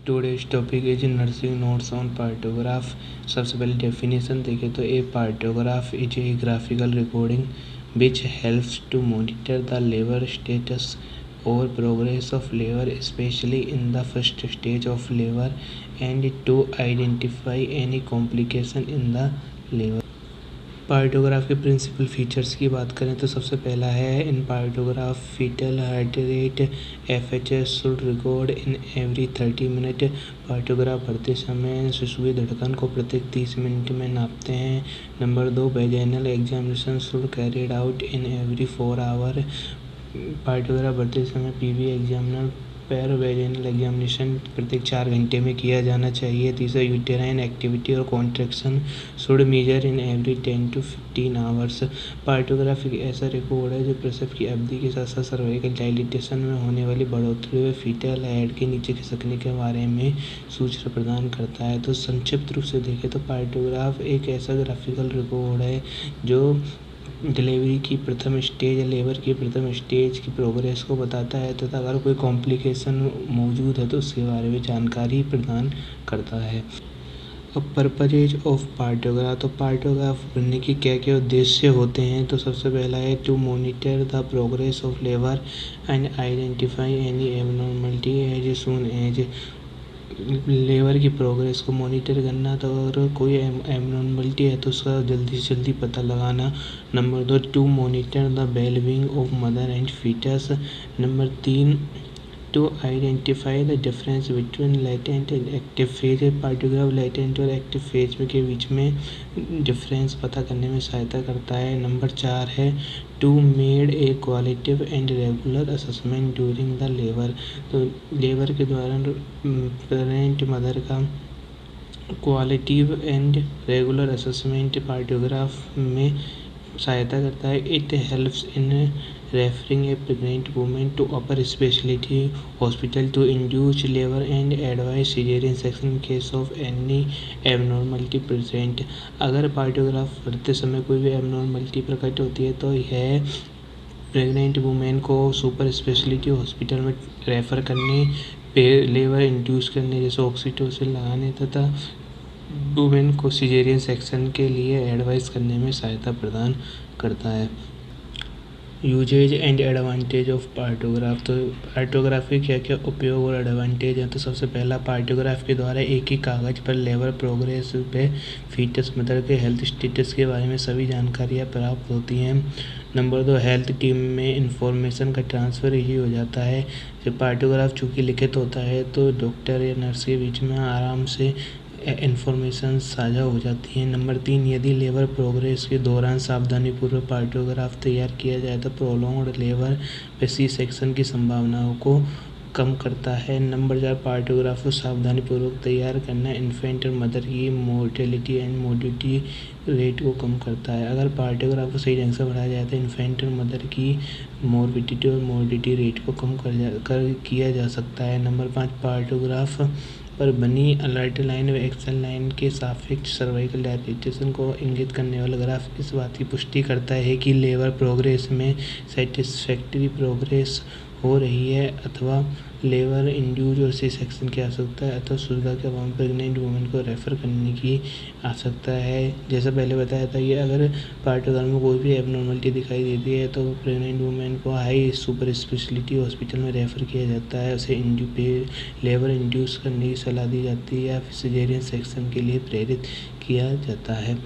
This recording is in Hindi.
Today's topic is nursing notes on partograph. सबसे पहले डेफिनेशन देखें तो a partograph is a graphical recording which helps to monitor the labour status और progress of labour specially in the first stage of labour and to identify any complication in the labour. Partograph के प्रिंसिपल फीचर्स की बात करें तो सबसे पहला है in partograph foetal heart rate FHS should record in every 30 minute. Partograph भरते समय शिशु की धड़कन को प्रत्येक 30 मिनट में नापते हैं। Number 2 vaginal examination should carried out in every 4 hour. Partograph भरते समय PV एग्जामिनर पैर वेजाइनल एग्जामिनेशन प्रत्येक 4 घंटे में किया जाना चाहिए। तीसरा यूटेराइन एक्टिविटी और contraction should measure in every 10 to 15 hours. Partograph एक ऐसा रिकॉर्ड है जो प्रसव की अवधि के साथ साथ सर्वाइकल डायलिटेशन में होने वाली बढ़ोतरी व फीटल हेड के नीचे खिसकने के बारे में सूचना प्रदान करता है। तो संक्षिप्त रूप से देखें तो पार्टोग्राफ एक ऐसा ग्राफिकल रिकॉर्ड है जो डिलीवरी की प्रथम स्टेज या लेबर की प्रथम स्टेज की प्रोग्रेस को बताता है तथा अगर कोई कॉम्प्लिकेशन मौजूद है तो उसके बारे में जानकारी प्रदान करता है। अब पर्पजेज ऑफ पार्टोग्राफ, तो पार्टोग्राफ करने की क्या क्या उद्देश्य होते हैं। तो सबसे पहला है to monitor the progress of labour and identify any abnormality as soon as. Labour की प्रोग्रेस को मॉनिटर करना तो अगर कोई एबनॉर्मलिटी है तो उसका जल्दी से जल्दी पता लगाना। Number 2 to monitor the wellbeing of mother and foetus. Number 3 to identify the difference between latent and active phase. Partograph latent और एक्टिव फेज के बीच में डिफरेंस पता करने में सहायता करता है। नंबर 4 है to made a qualitative and regular assessment during the labour. तो लेबर के दौरान प्रेग्नेंट मदर का qualitative and regular assessment partograph में सहायता करता है। It helps in referring a pregnant women to upper speciality hospital to induce labour and advice caesarean section in case of any abnormality present. अगर पार्टोग्राफ भरते समय कोई भी एबनॉर्मलिटी प्रकट होती है तो यह प्रेग्नेंट वुमेन को सुपर स्पेशलिटी हॉस्पिटल में रेफ़र करने, लेबर इंड्यूस करने जैसे ऑक्सीटोसिन लगाने तथा वुमेन को सीजेरियन सेक्शन के लिए एडवाइस करने में सहायता प्रदान करता है। Uses and advantage of partograph, तो पार्टोग्राफ के क्या क्या उपयोग और एडवांटेज हैं। तो सबसे पहला पार्टोग्राफ के द्वारा एक ही कागज़ पर लेबर प्रोग्रेस पे फीटस मदर के हेल्थ स्टेटस के बारे में सभी जानकारियाँ प्राप्त होती हैं। नंबर 2 हेल्थ टीम में इंफॉर्मेशन का ट्रांसफ़र ही हो जाता है। जब पार्टोग्राफ चूँकि लिखित होता है तो डॉक्टर या नर्स के बीच में आराम से इन्फॉर्मेशन साझा हो जाती है। नंबर 3 यदि लेबर प्रोग्रेस के दौरान सावधानीपूर्वक पार्टोग्राफ तैयार किया जाए तो प्रोलॉन्ग्ड लेबर व सी सेक्शन की संभावनाओं को कम करता है। नंबर 4 पार्टोग्राफ को सावधानीपूर्वक तैयार करना इन्फेंट और मदर की मोर्टेलिटी एंड मोर्टिलिटी रेट को कम करता है। अगर पार्टोग्राफ को सही ढंग से बढ़ाया जाए तो इन्फेंट और मदर की मोर्बिडिटी और मोर्टिलिटी रेट को कम किया जा सकता है। नंबर 5 पार्टोग्राफ पर बनी अलर्ट लाइन व एक्शन लाइन के सापेक्ष सर्वाइकल डायलिटेशन को इंगित करने वाला ग्राफ इस बात की पुष्टि करता है कि लेबर प्रोग्रेस में सेटिस्फैक्ट्री प्रोग्रेस हो रही है अथवा लेबर इंड्यूस और सी सेक्शन की आवश्यकता है अथवा सुविधा के अभाव में प्रेग्नेंट वुमेन को रेफ़र करने की आवश्यकता है। जैसा पहले बताया था ये अगर पार्टोग्राफ में कोई भी एबनॉर्मलिटी दिखाई देती है तो प्रेग्नेंट वुमेन को हाई सुपर स्पेशलिटी हॉस्पिटल में रेफ़र किया जाता है। उसे लेबर इंड्यूस करने की सलाह दी जाती है या फिर सिजेरियन सेक्शन के लिए प्रेरित किया जाता है।